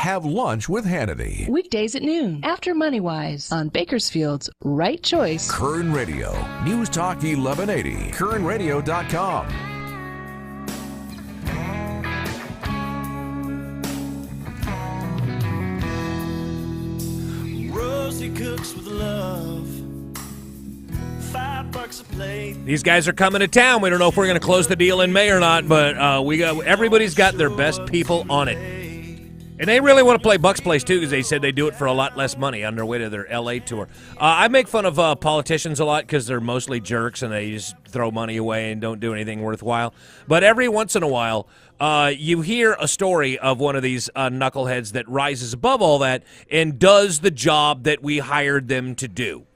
Have Lunch with Hannity. Weekdays at noon, after MoneyWise, on Bakersfield's Right Choice. Kern Radio. News Talk 1180. KernRadio.com. Rosie cooks with love. $5 a plate. These guys are coming to town. We don't know if we're going to close the deal in May or not, but everybody's got their best people on it. And they really want to play Buck's Place, too, because they said they do it for a lot less money on their way to their L.A. tour. I make fun of politicians a lot because they're mostly jerks and they just throw money away and don't do anything worthwhile. But every once in a while, you hear a story of one of these knuckleheads that rises above all that and does the job that we hired them to do.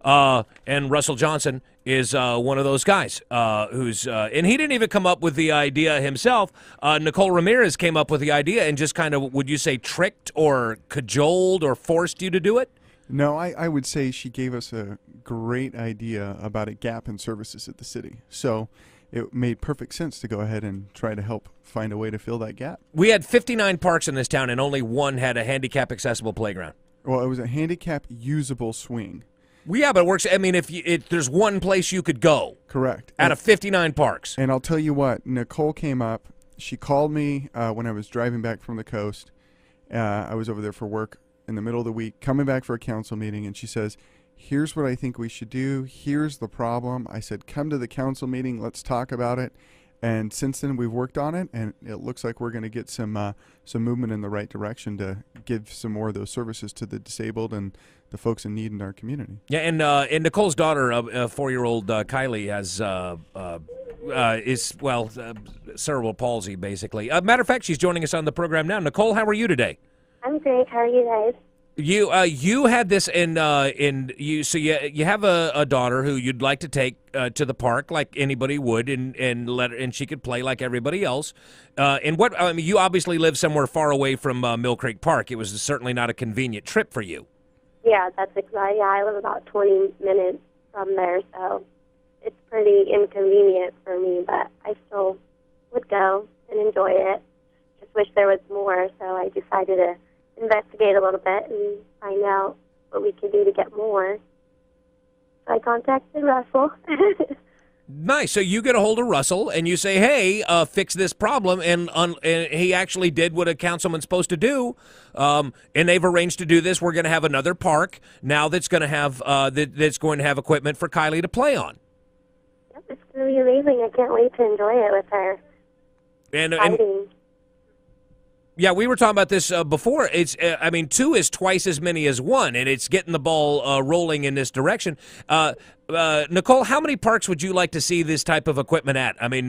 And Russell Johnson is one of those guys who's and he didn't even come up with the idea himself. Nicole Ramirez came up with the idea and just kind of, would you say, tricked or cajoled or forced you to do it? No, I would say she gave us a great idea about a gap in services at the city. So it made perfect sense to go ahead and try to help find a way to fill that gap. We had 59 parks in this town and only one had a handicap-accessible playground. Well, it was a handicap-usable swing. Well, yeah, but it works. I mean, if there's one place you could go. Correct. Out of 59 parks. And I'll tell you what, Nicole came up. She called me when I was driving back from the coast. I was over there for work in the middle of the week, coming back for a council meeting, and she says, here's what I think we should do. Here's the problem. I said, come to the council meeting. Let's talk about it. And since then, we've worked on it, and it looks like we're going to get some movement in the right direction to give some more of those services to the disabled and the folks in need in our community. Yeah, and Nicole's daughter, 4-year-old Kylie, has cerebral palsy, basically. Matter of fact, she's joining us on the program now. Nicole, how are you today? I'm great. How are you guys? You had this you have a daughter who you'd like to take to the park like anybody would and let her, and she could play like everybody else. You obviously live somewhere far away from Mill Creek Park. It was certainly not a convenient trip for you. Yeah, that's exactly. Yeah, I live about 20 minutes from there, so it's pretty inconvenient for me. But I still would go and enjoy it. Just wish there was more, so I decided to investigate a little bit and find out what we could do to get more. So I contacted Russell. Nice. So you get a hold of Russell and you say, "Hey, fix this problem," and he actually did what a councilman's supposed to do. And they've arranged to do this. We're going to have another park now that's going to have equipment for Kylie to play on. Yep, it's going to be amazing. I can't wait to enjoy it with her. And yeah, we were talking about this before. It's, 2 is twice as many as 1, and it's getting the ball rolling in this direction. Nicole, how many parks would you like to see this type of equipment at? I mean,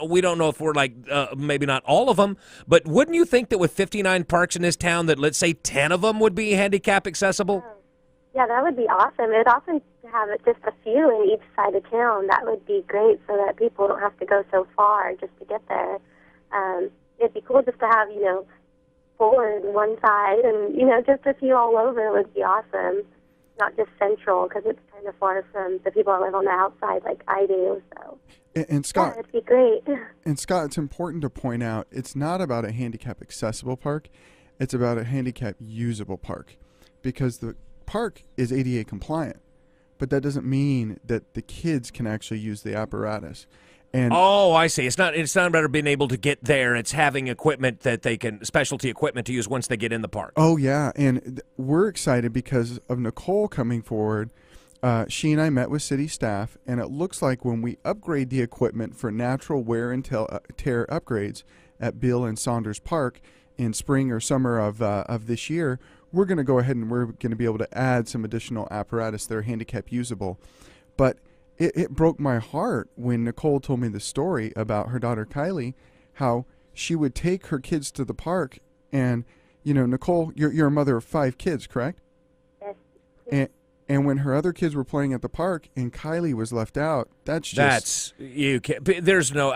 we don't know if we're like maybe not all of them, but wouldn't you think that with 59 parks in this town, that let's say 10 of them would be handicap accessible? Yeah, that would be awesome. It would awesome to have it just a few in each side of town. That would be great, so that people don't have to go so far just to get there. It'd be cool just to have, 4 in one side and, just a few all over would be awesome. Not just central, because it's kind of far from the people that live on the outside like I do. So, and Scott, yeah, it'd be great. And Scott, it's important to point out, it's not about a handicap accessible park. It's about a handicap usable park, because the park is ADA compliant, but that doesn't mean that the kids can actually use the apparatus. And I see. It's not about being able to get there. It's having equipment that they can, specialty equipment to use once they get in the park. Oh, yeah. And we're excited because of Nicole coming forward. She and I met with city staff, and it looks like when we upgrade the equipment for natural wear and tear upgrades at Bill and Saunders Park in spring or summer of this year, we're going to go ahead and we're going to be able to add some additional apparatus that are handicap usable. But it broke my heart when Nicole told me the story about her daughter Kylie, how she would take her kids to the park, and Nicole, you're a mother of 5 kids, correct? Yes. And when her other kids were playing at the park and Kylie was left out, I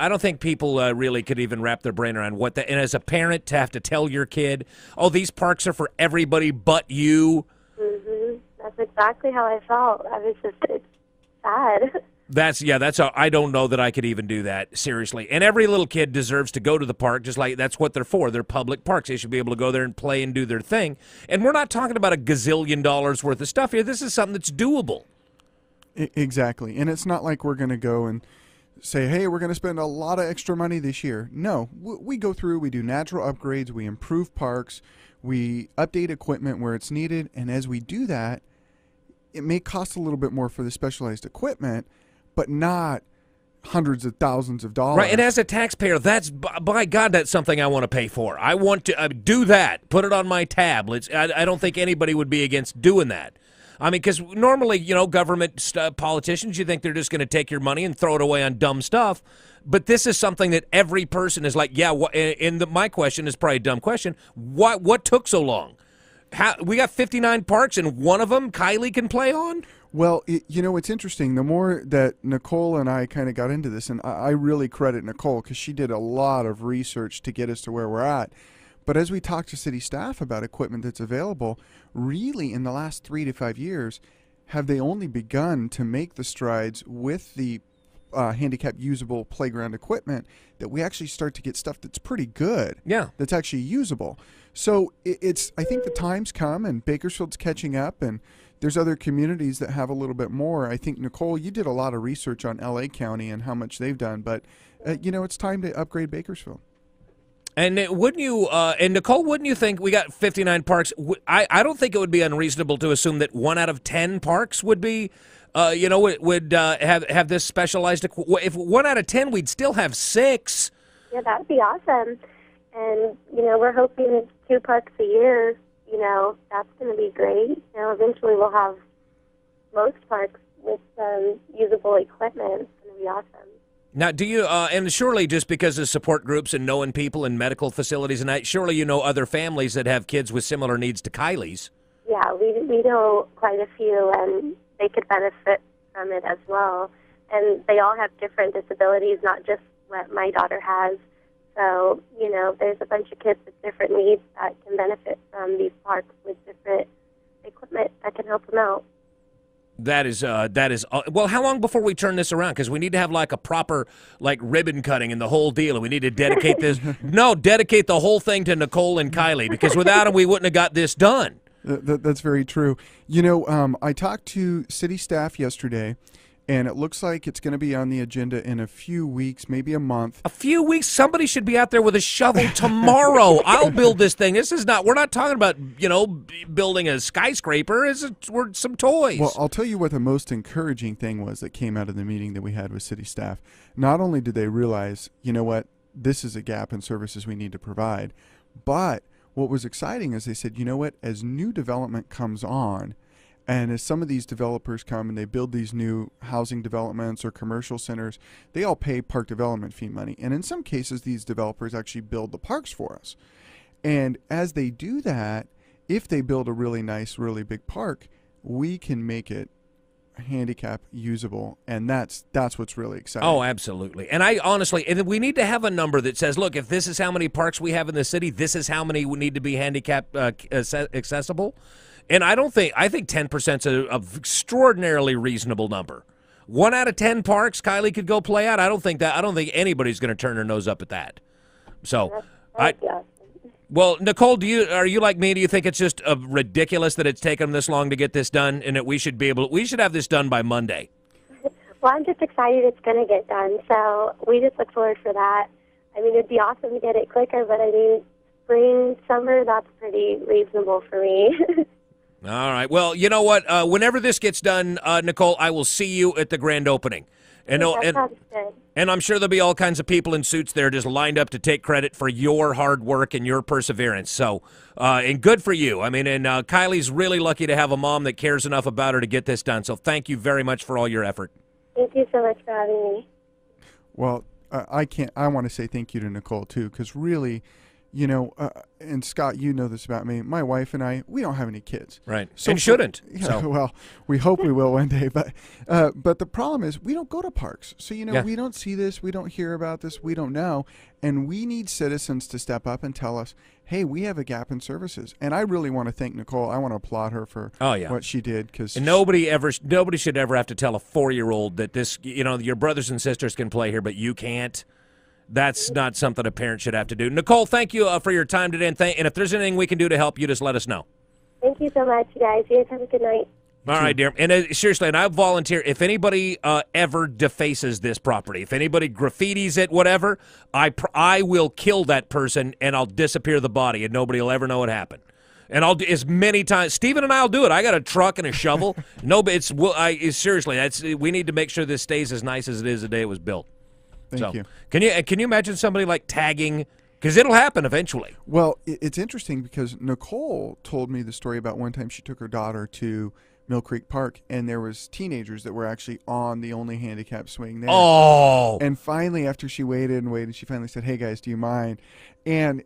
don't think people really could even wrap their brain around what that. And as a parent, to have to tell your kid, "Oh, these parks are for everybody but you." Mhm. That's exactly how I felt. It's sad. That's I don't know that I could even do that, seriously. And every little kid deserves to go to the park, just like that's what they're for. They're public parks. They should be able to go there and play and do their thing. And we're not talking about a gazillion dollars worth of stuff here. This is something that's doable. Exactly. And it's not like we're going to go and say, hey, we're going to spend a lot of extra money this year. No, we go through, we do natural upgrades, we improve parks, we update equipment where it's needed. And as we do that, it may cost a little bit more for the specialized equipment, but not hundreds of thousands of dollars. Right, and as a taxpayer, by God, that's something I want to pay for. I want to do that, put it on my tab. I don't think anybody would be against doing that. I mean, because normally, government politicians, you think they're just going to take your money and throw it away on dumb stuff. But this is something that every person is like, yeah, my question is probably a dumb question. What took so long? We got 59 parks, and one of them Kylie can play on? Well, it's interesting. The more that Nicole and I kind of got into this, and I really credit Nicole because she did a lot of research to get us to where we're at. But as we talk to city staff about equipment that's available, really in the last 3 to 5 years, have they only begun to make the strides with the handicap usable playground equipment that we actually start to get stuff that's pretty good. Yeah. That's actually usable. So I think the time's come and Bakersfield's catching up, and there's other communities that have a little bit more. I think, Nicole, you did a lot of research on LA County and how much they've done, but it's time to upgrade Bakersfield. And wouldn't you, and Nicole, wouldn't you think we got 59 parks? I don't think it would be unreasonable to assume that 1 out of 10 parks would be, would have this specialized. If 1 out of 10, we'd still have 6. Yeah, that would be awesome. And, we're hoping 2 parks a year. That's going to be great. Eventually we'll have most parks with usable equipment. It's going to be awesome. Now, do you, and surely just because of support groups and knowing people in medical facilities and that, surely you know other families that have kids with similar needs to Kylie's. Yeah, we know quite a few, and they could benefit from it as well. And they all have different disabilities, not just what my daughter has. So, there's a bunch of kids with different needs that can benefit from these parks with different equipment that can help them out. That is, well, how long before we turn this around? Because we need to have like a proper, ribbon cutting and the whole deal. And we need to dedicate this. Dedicate the whole thing to Nicole and Kylie, because without them, we wouldn't have got this done. That's very true. I talked to city staff yesterday, and it looks like it's going to be on the agenda in a few weeks, maybe a month. A few weeks? Somebody should be out there with a shovel tomorrow. I'll build this thing. We're not talking about, building a skyscraper. We're some toys. Well, I'll tell you what the most encouraging thing was that came out of the meeting that we had with city staff. Not only did they realize, this is a gap in services we need to provide, but what was exciting is they said, as new development comes on, and as some of these developers come and they build these new housing developments or commercial centers, they all pay park development fee money. And in some cases, these developers actually build the parks for us. And as they do that, if they build a really nice, really big park, we can make it handicap usable, and that's what's really exciting. Oh, absolutely. And I honestly, and we need to have a number that says, look, if this is how many parks we have in the city, this is how many would need to be handicap accessible. And I think 10% is an extraordinarily reasonable number. 1 out of 10 parks Kylie could go play at. I don't think anybody's going to turn their nose up at that. So, well, Nicole, are you like me? Do you think it's just ridiculous that it's taken this long to get this done, and that we should have this done by Monday? Well, I'm just excited it's going to get done. So we just look forward for that. I mean, it'd be awesome to get it quicker, but spring, summer, that's pretty reasonable for me. All right. Well, you know what? Whenever this gets done, Nicole, I will see you at the grand opening. And I'm sure there'll be all kinds of people in suits there just lined up to take credit for your hard work and your perseverance. So, and good for you. I mean, and Kylie's really lucky to have a mom that cares enough about her to get this done. So thank you very much for all your effort. Thank you so much for having me. Well, I want to say thank you to Nicole, too, because really, and Scott, you know this about me. My wife and I, we don't have any kids. Right. So and shouldn't. Yeah, well, we hope we will one day. But the problem is we don't go to parks. So, we don't see this. We don't hear about this. We don't know. And we need citizens to step up and tell us, hey, we have a gap in services. And I really want to thank Nicole. I want to applaud her for what she did. And nobody should ever have to tell a 4-year-old that this, your brothers and sisters can play here, but you can't. That's not something a parent should have to do. Nicole, thank you for your time today, and if there's anything we can do to help you, just let us know. Thank you so much, you guys. You guys have a good night. All right, dear. And seriously, and I volunteer, if anybody ever defaces this property, if anybody graffitis it, whatever, I will kill that person, and I'll disappear the body, and nobody will ever know what happened. And I'll do as many times. Steven and I'll do it. I got a truck and a shovel. Seriously, we need to make sure this stays as nice as it is the day it was built. Thank you. Can you imagine somebody like tagging? Because it'll happen eventually. Well, it's interesting because Nicole told me the story about one time she took her daughter to Mill Creek Park, and there was teenagers that were actually on the only handicap swing there. Oh! And finally, after she waited and waited, she finally said, "Hey guys, do you mind?" And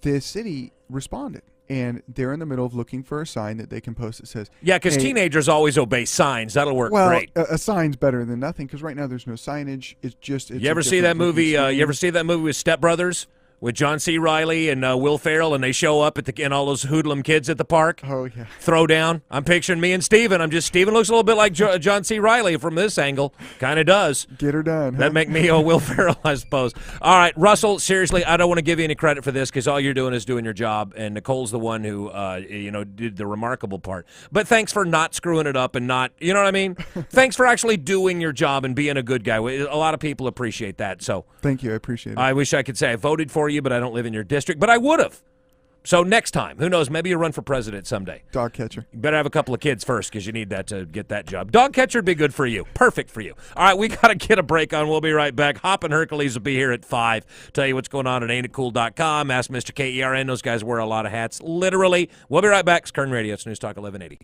the city responded. And they're in the middle of looking for a sign that they can post that says, yeah, because teenagers always obey signs. That'll work great. A sign's better than nothing because right now there's no signage. You ever see that movie? You ever see that movie with Step Brothers with John C. Reilly and Will Ferrell, and they show up and all those hoodlum kids at the park? Oh yeah. Throw down. I'm picturing me and Steven. Steven looks a little bit like John C. Reilly from this angle. Kind of does. Get her done. That'd make me Will Ferrell, I suppose. All right, Russell. Seriously, I don't want to give you any credit for this because all you're doing is doing your job, and Nicole's the one who did the remarkable part. But thanks for not screwing it up and not, you know what I mean? Thanks for actually doing your job and being a good guy. A lot of people appreciate that. So thank you. I appreciate it. I wish I could say I voted for you, but I don't live in your district. But I would have. So next time, who knows? Maybe you run for president someday. Dog catcher. You better have a couple of kids first because you need that to get that job. Dog catcher would be good for you. Perfect for you. All right, we got to get a break on. We'll be right back. Hop and Hercules will be here at 5. Tell you what's going on at ain'titcool.com. Ask Mr. KERN. Those guys wear a lot of hats, literally. We'll be right back. It's Kern Radio. It's News Talk 1180.